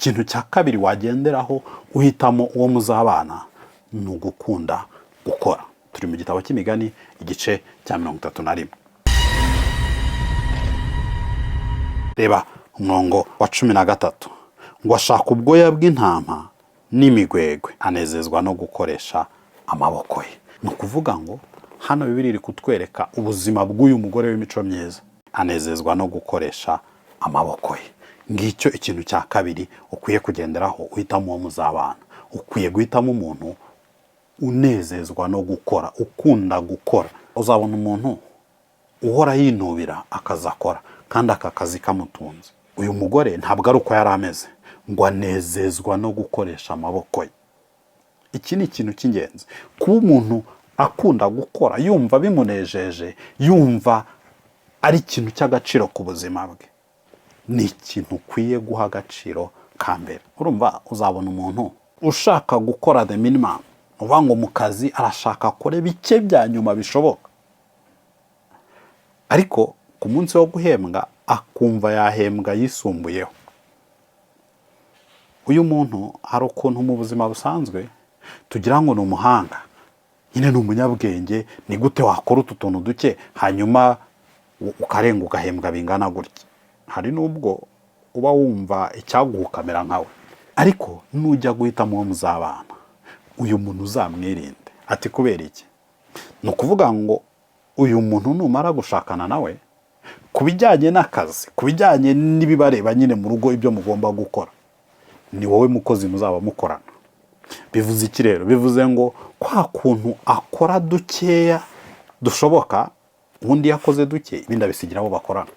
ikintu cya kabiri wagenderaho uhitamo uwo muzabana ni ugukunda gukora. Turi mu gitabo cy'Imigani igice cya 31. Reba umurongo wa 13 ngo ashaka ubwoya bw'intama n'imigwegwe anezezwa no gukoresha amaboko ye. Ni ukuvuga ngo hano Bibiliya iri kutwereka ubuzima bw'uyu mugore w'imico myiza, anezezwa no gukoresha amaboko ye. Ngicyo ikintu cya kabiri ukwiye kugenderaho uhitamo uwo muzabana. Ukwiye guhitamo umuntu unezezwa no gukora, ukunda gukora. Uzabona umuntu uhora yinubira akazi akora kandi aka kazi kamutunze. Uyu mugore ntabwo ari uko yari ameze, ngo anezezwa no gukoresha amaboko ye. Iki ni ikintu cy'ingenzi. Kuba umuntu akunda gukora, yumva bimunejeje, yumva ari ikintu cy'agaciro ku buzima bwe, ni ikintu ukwiye guha agaciro ka mbere. Urumva, uzabona umuntu ushaka gukora the minimum, uvuga ngo mu kazi arashaka akore bike bya nyuma bishoboka, ariko ku munsi wo guhembwa akumva yahembwa yisumbuyeho. Uyu muntu hari ukuntu mu buzima busanzwe tugira ngo ni umuhanga, nyine ni umunyabwenge, ni gute wakora utu tuntu duke hanyuma ukarenga ugahembwa bingana gutya. Hari n'ubwo uba wumva icyaguha ukamera nkawe, ariko nujya guhitamo uwo muzabana, uyu muntu uzamwirinde. Ati kubera iki? Ni ukuvuga ngo uyu muntu numara gushakana nawe, ku bijyanye n'akazi, ku bijyanye n'ibibareba nyine mu rugo, ibyo mugomba gukora, ni wowe mukozi muzaba mukorana. Bivuze iki rero? Bivuze ngo kwa kuntu akora dukeya dushoboka, undi yakoze duke, ibindi abisigira abo bakorana.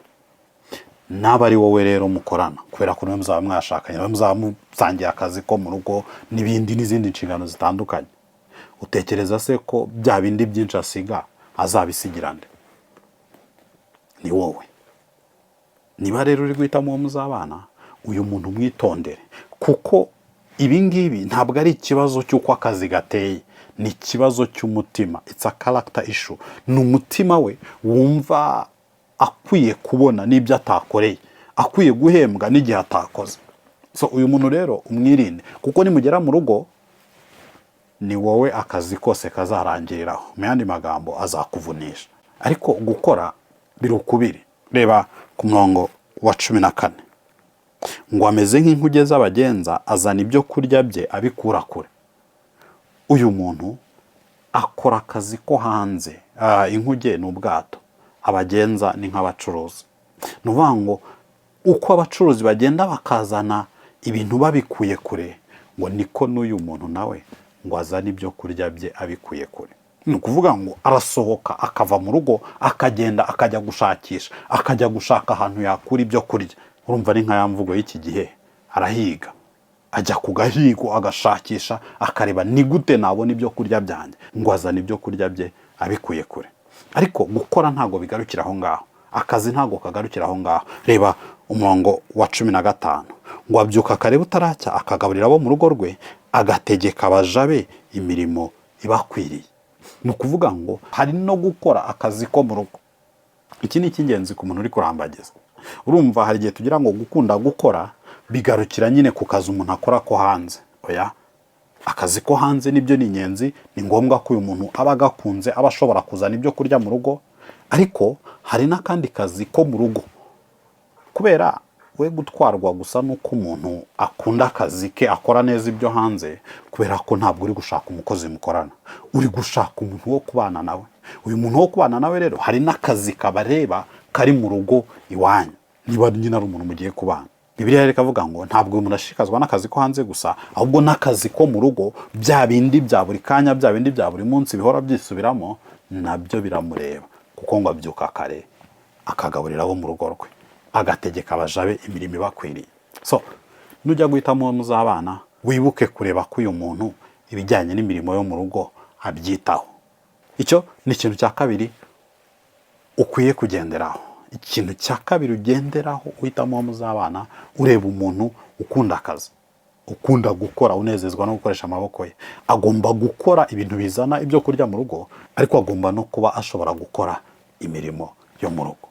Naba ari wowe rero mukorana, kubera ko muzaba mwashakanye, muzaba musangiye akazi ko mu rugo n'izindi nshingano zitandukanye. Utekereza se ko bya bindi byinshi asiga azabisigira nde? Ni wowe. Niba rero uri guhitamo uwo muzabana, uyu muntu mwitondere, kuko ibi ngibi ntabwo ari ikibazo cy'uko akazi gateye, ni ikibazo cy'umutima. It's a character issue. Ni umutima we wumva akwiye kubona n'ibyo atakoreye, akwiye guhembwa n'igihe atakoze. So uyu muntu rero umwirinde, kuko nimugera mu rugo ni wowe akazi kose kazarangiriraho. Mu yandi magambo azakuvunisha. Ariko gukora biri ukubiri. Reba ku murongo wa 14 ngo ameze nk'inkuge z'abagenza, azana ibyo kurya bye abikura kure. Uyu muntu akora akazi ko hanze. Inkuge ni ubwato, abagenza ni nk'abacuruzi. Ni ukuvuga ngo uko abacuruzi bagenda bakazana ibintu babikuye kure, ngo niko n'uyu muntu nawe ngo azana ibyo kurya bye abikuye kure. Ni ukuvuga ngo arasohoka akava mu rugo, akagenda akajya gushakisha, akajya gushaka ahantu yakura ibyo kurya. Urumva ni nka ya mvugo y'iki gihe, arahiga, ajya ku gahigo agashakisha, akareba ni gute nabona ibyo kurya byanjye, ngo azana ibyo kurya bye abikuye kure. Ariko gukora ntago bigarukira aho ngaho, akazi ntago kagarukira aho ngaho. Reba umurongo wa 15 ngo abyuka kare butaracya, akagaburira abo mu rugo rwe, agategeka abaja be imirimo ibakwiriye. Ni ukuvuga ngo hari no gukora akazi ko mu rugo. Iki ni icy'ingenzi ku muntu uri kurambagiza. Urumva hari igihe tugira ngo gukunda gukora bigarukira nyine ku kazi umuntu akora ko hanze. Oya, akazi ko hanze nibyo ni ingenzi, ni ngombwa ko uyu muntu aba agakunze, aba ashobora kuzana ibyo kurya mu rugo, ariko hari n'akandi kazi ko mu rugo. Kubera we gutwarwa gusa nuko umuntu akunda akazi ke, akora neza ibyo hanze, kubera ko ntabwo uri gushaka umukozi mukorana, uri gushaka umuntu wo kubana nawe. Uyu muntu wo kubana nawe rero hari n'akazi kabareba kari mu rugo iwanyu, niba nyine ari umuntu mugiye kubana. Bibiliya rero ikavuga ngo ntabwo umuntu ashikazwa n'akazi ko hanze gusa, ahubwo n'akazi ko mu rugo, bya bindi bya buri kanya, bya bindi bya buri munsi bihora byisubiramo, nabyo biramureba, kuko ngo abyuka kare akagaburira abo mu rugo rwe, agategeka abaja be imirimo ibakwiriye. So nujya guhitamo uwo muzabana, wibuke kureba ko uyu muntu ibijyanye n'imirimo yo mu rugo abyitaho. Icyo ni ikintu cya kabiri ukwiye kugenderaho. Ikintu cya kabiri ugenderaho uhitamo uwo muzabana, ureba umuntu ukunda akazi, ukunda gukora, unezezwa no gukoresha amaboko ye. Agomba gukora ibintu bizana ibyo kurya mu rugo, ariko agomba no kuba ashobora gukora imirimo yo mu rugo.